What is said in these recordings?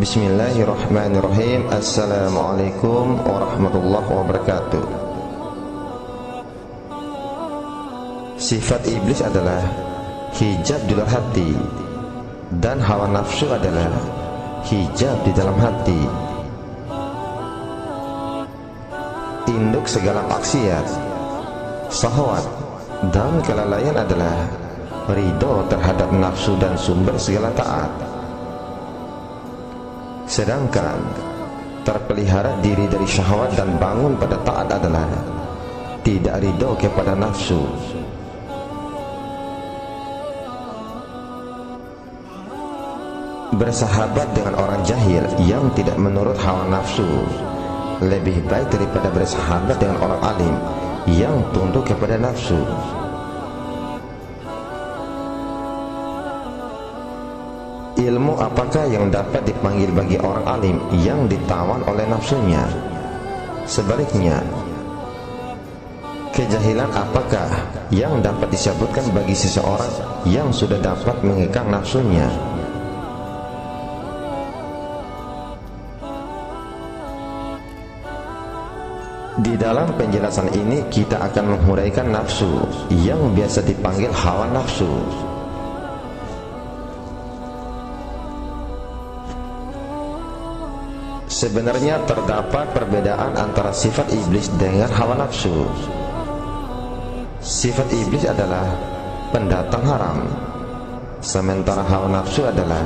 Bismillahirrahmanirrahim. Assalamualaikum warahmatullahi wabarakatuh. Sifat iblis adalah hijab di luar hati, dan hawa nafsu adalah hijab di dalam hati. Induk segala maksiat, syahwat, dan kelalaian adalah ridho terhadap nafsu dan sumber segala taat. Sedangkan terpelihara diri dari syahwat dan bangun pada taat adalah tidak ridho kepada nafsu. Bersahabat dengan orang jahil yang tidak menurut hawa nafsu lebih baik daripada bersahabat dengan orang alim yang tunduk kepada nafsu. Ilmu apakah yang dapat dipanggil bagi orang alim yang ditawan oleh nafsunya? Sebaliknya, kejahilan apakah yang dapat disebutkan bagi seseorang yang sudah dapat mengekang nafsunya? Di dalam penjelasan ini kita akan menghuraikan nafsu yang biasa dipanggil hawa nafsu. Sebenarnya terdapat perbedaan antara sifat iblis dengan hawa nafsu. Sifat iblis adalah pendatang haram, sementara hawa nafsu adalah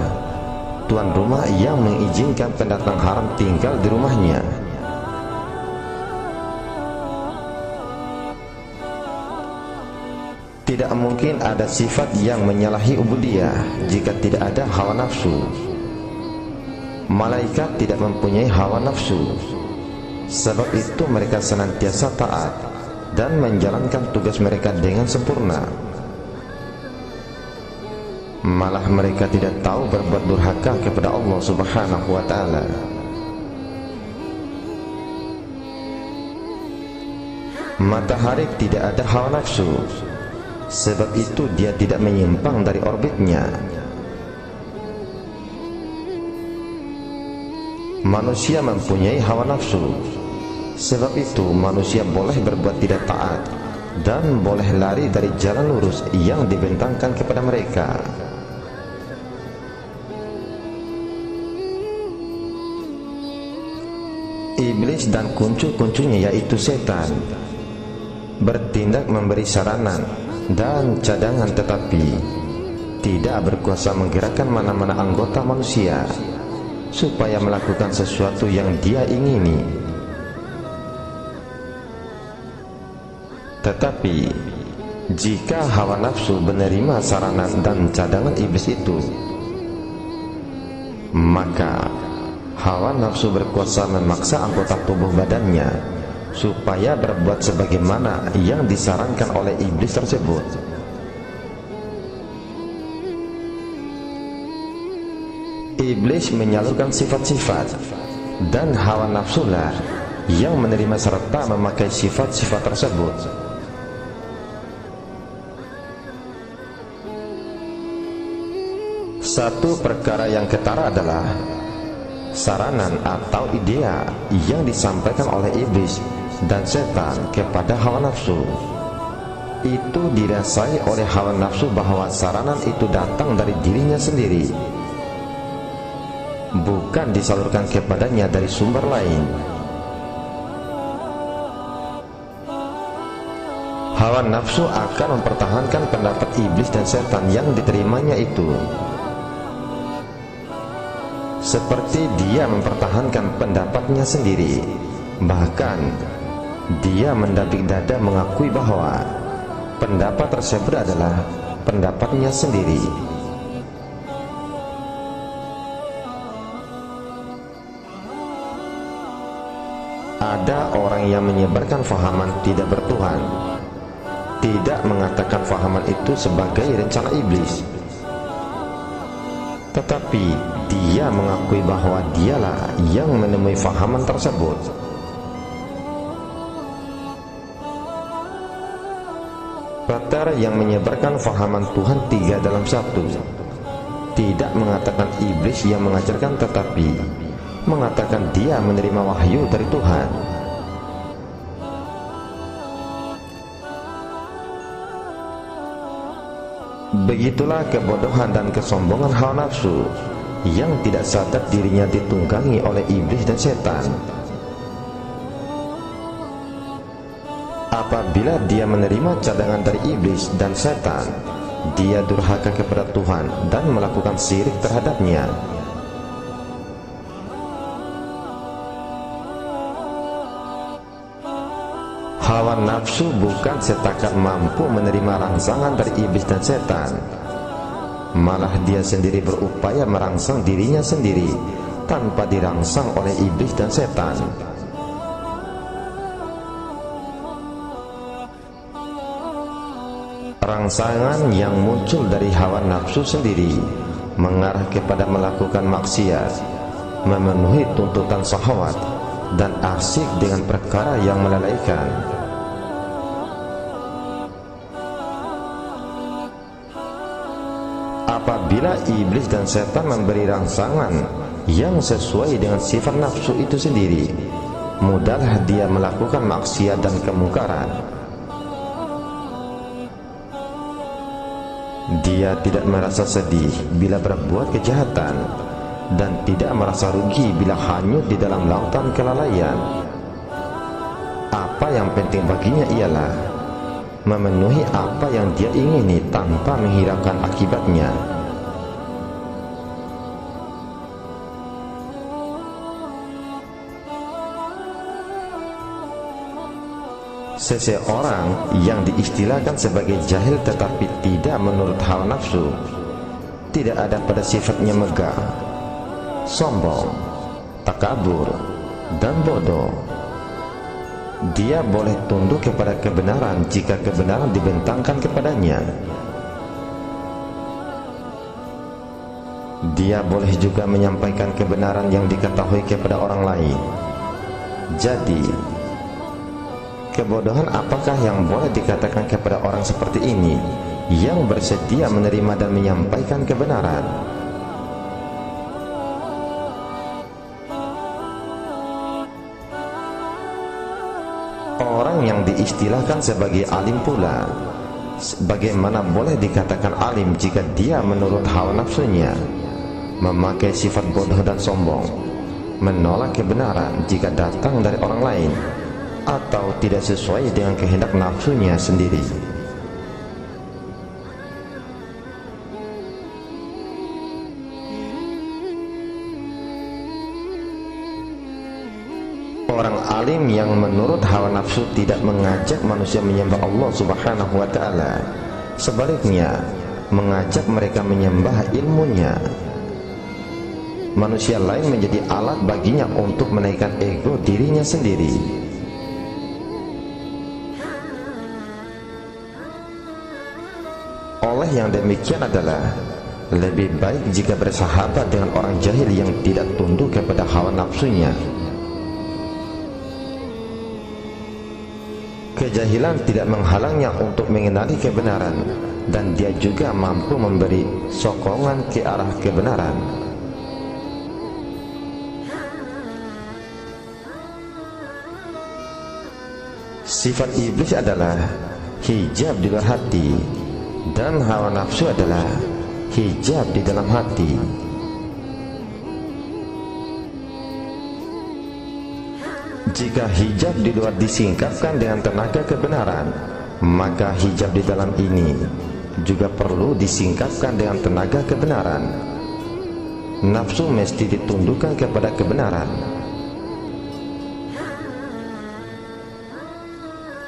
tuan rumah yang mengizinkan pendatang haram tinggal di rumahnya. Tidak mungkin ada sifat yang menyalahi ubudiyah jika tidak ada hawa nafsu. Malaikat tidak mempunyai hawa nafsu, sebab itu mereka senantiasa taat dan menjalankan tugas mereka dengan sempurna. Malah mereka tidak tahu berbuat durhaka kepada Allah Subhanahu wa ta'ala. Matahari tidak ada hawa nafsu, sebab itu dia tidak menyimpang dari orbitnya. Manusia mempunyai hawa nafsu, sebab itu manusia boleh berbuat tidak taat dan boleh lari dari jalan lurus yang dibentangkan kepada mereka. Iblis dan kuncu-kuncunya, yaitu setan, bertindak memberi saranan dan cadangan, tetapi tidak berkuasa menggerakkan mana-mana anggota manusia supaya melakukan sesuatu yang dia ingini. Tetapi jika hawa nafsu menerima saranan dan cadangan iblis itu, maka hawa nafsu berkuasa memaksa anggota tubuh badannya supaya berbuat sebagaimana yang disarankan oleh iblis tersebut. Iblis menyalurkan sifat-sifat, dan hawa nafsulah yang menerima serta memakai sifat-sifat tersebut. Satu perkara yang ketara adalah saranan atau idea yang disampaikan oleh iblis dan setan kepada hawa nafsu. Itu dirasai oleh hawa nafsu bahwa saranan itu datang dari dirinya sendiri, bukan disalurkan kepadanya dari sumber lain. Hawa nafsu akan mempertahankan pendapat iblis dan setan yang diterimanya itu, seperti dia mempertahankan pendapatnya sendiri. Bahkan dia mendabik dada mengakui bahwa pendapat tersebut adalah pendapatnya sendiri. Ada orang yang menyebarkan fahaman tidak bertuhan, tidak mengatakan fahaman itu sebagai rencana iblis, tetapi dia mengakui bahwa dialah yang menemui fahaman tersebut. Pater yang menyebarkan fahaman Tuhan tiga dalam satu, tidak mengatakan iblis yang mengajarkan, tetapi mengatakan dia menerima wahyu dari Tuhan. Begitulah kebodohan dan kesombongan hawa nafsu yang tidak sadar dirinya ditunggangi oleh iblis dan setan. Apabila dia menerima cadangan dari iblis dan setan, dia durhaka kepada Tuhan dan melakukan syirik terhadapnya. Hawa nafsu bukan setakat mampu menerima rangsangan dari iblis dan setan, malah dia sendiri berupaya merangsang dirinya sendiri tanpa dirangsang oleh iblis dan setan. Rangsangan yang muncul dari hawa nafsu sendiri mengarah kepada melakukan maksiat, memenuhi tuntutan syahwat, dan asyik dengan perkara yang melalaikan. Apabila iblis dan setan memberi rangsangan yang sesuai dengan sifat nafsu itu sendiri, mudahlah dia melakukan maksiat dan kemungkaran. Dia tidak merasa sedih bila berbuat kejahatan, dan tidak merasa rugi bila hanyut di dalam lautan kelalaian. Apa yang penting baginya ialah memenuhi apa yang dia ingini tanpa menghiraukan akibatnya. Seseorang yang diistilahkan sebagai jahil tetapi tidak menurut hawa nafsu, tidak ada pada sifatnya megah, sombong, takabur, dan bodoh. Dia boleh tunduk kepada kebenaran jika kebenaran dibentangkan kepadanya. Dia boleh juga menyampaikan kebenaran yang diketahui kepada orang lain. Jadi, kebodohan apakah yang boleh dikatakan kepada orang seperti ini yang bersedia menerima dan menyampaikan kebenaran? Orang yang diistilahkan sebagai alim pula, bagaimana boleh dikatakan alim jika dia menurut hawa nafsunya, memakai sifat bodoh dan sombong, menolak kebenaran jika datang dari orang lain, atau tidak sesuai dengan kehendak nafsunya sendiri. Orang alim yang menurut hawa nafsu tidak mengajak manusia menyembah Allah Subhanahu wa ta'ala, sebaliknya mengajak mereka menyembah ilmunya. Manusia lain menjadi alat baginya untuk menaikkan ego dirinya sendiri. Oleh yang demikian adalah lebih baik jika bersahabat dengan orang jahil yang tidak tunduk kepada hawa nafsunya. Kejahilan tidak menghalangnya untuk mengenali kebenaran, dan dia juga mampu memberi sokongan ke arah kebenaran. Sifat iblis adalah hijab di luar hati, dan hawa nafsu adalah hijab di dalam hati. Jika hijab di luar disingkapkan dengan tenaga kebenaran, maka hijab di dalam ini juga perlu disingkapkan dengan tenaga kebenaran. Nafsu mesti ditundukkan kepada kebenaran.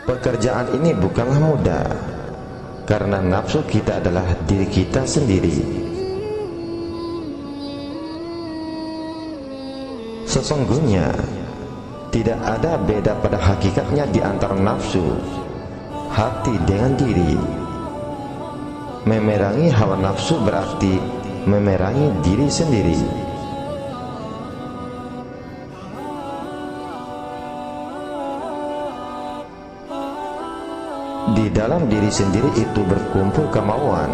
Pekerjaan ini bukanlah mudah, karena nafsu kita adalah diri kita sendiri. Sesungguhnya tidak ada beda pada hakikatnya di antara nafsu, hati dengan diri. Memerangi hawa nafsu berarti memerangi diri sendiri. Di dalam diri sendiri itu berkumpul kemauan,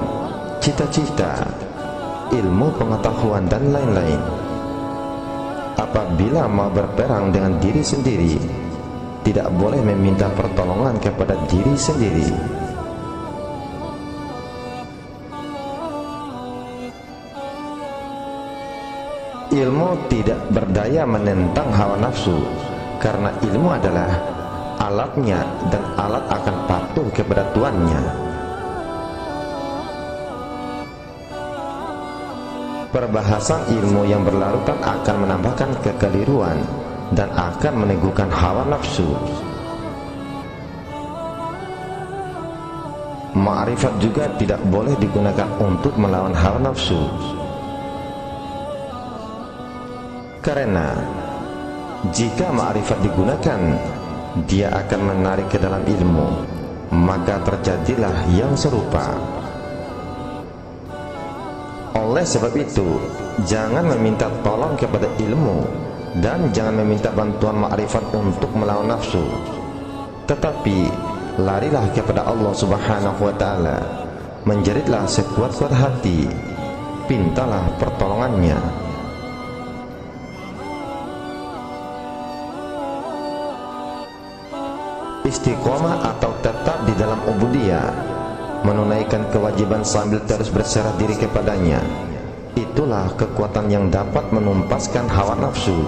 cita-cita, ilmu pengetahuan dan lain-lain. Apabila mau berperang dengan diri sendiri, tidak boleh meminta pertolongan kepada diri sendiri. Ilmu tidak berdaya menentang hawa nafsu, karena ilmu adalah alatnya dan alat akan patuh kepada tuannya. Perbahasan ilmu yang berlarutan akan menambahkan kekeliruan dan akan meneguhkan hawa nafsu. Ma'rifat juga tidak boleh digunakan untuk melawan hawa nafsu, karena jika ma'rifat digunakan, dia akan menarik ke dalam ilmu, maka terjadilah yang serupa. Oleh sebab itu, jangan meminta tolong kepada ilmu dan jangan meminta bantuan ma'rifat untuk melawan nafsu, tetapi larilah kepada Allah Subhanahu wa ta'ala, menjeritlah sekuat-kuat hati, pintalah pertolongannya. Istiqomah atau tetap di dalam ubudiyah, menunaikan kewajiban sambil terus berserah diri kepadanya, itulah kekuatan yang dapat menumpaskan hawa nafsu.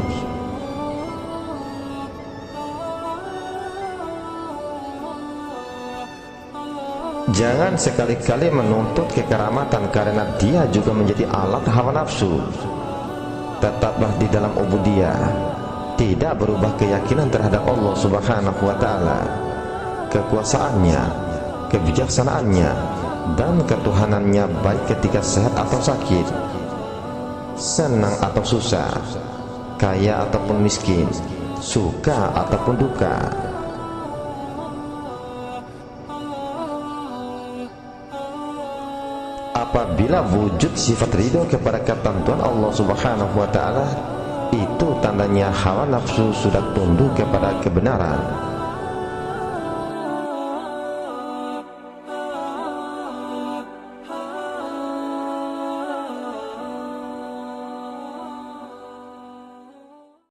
Jangan sekali-kali menuntut kekeramatan, karena dia juga menjadi alat hawa nafsu. Tetaplah di dalam ubudiyah, tidak berubah keyakinan terhadap Allah Subhanahu wa ta'ala, kekuasaannya, kebijaksanaannya, dan ketuhanannya, baik ketika sehat atau sakit, senang atau susah, kaya ataupun miskin, suka ataupun duka. Apabila wujud sifat ridho kepada ketentuan Allah Subhanahu wa ta'ala, itu tandanya hawa nafsu sudah tunduk kepada kebenaran.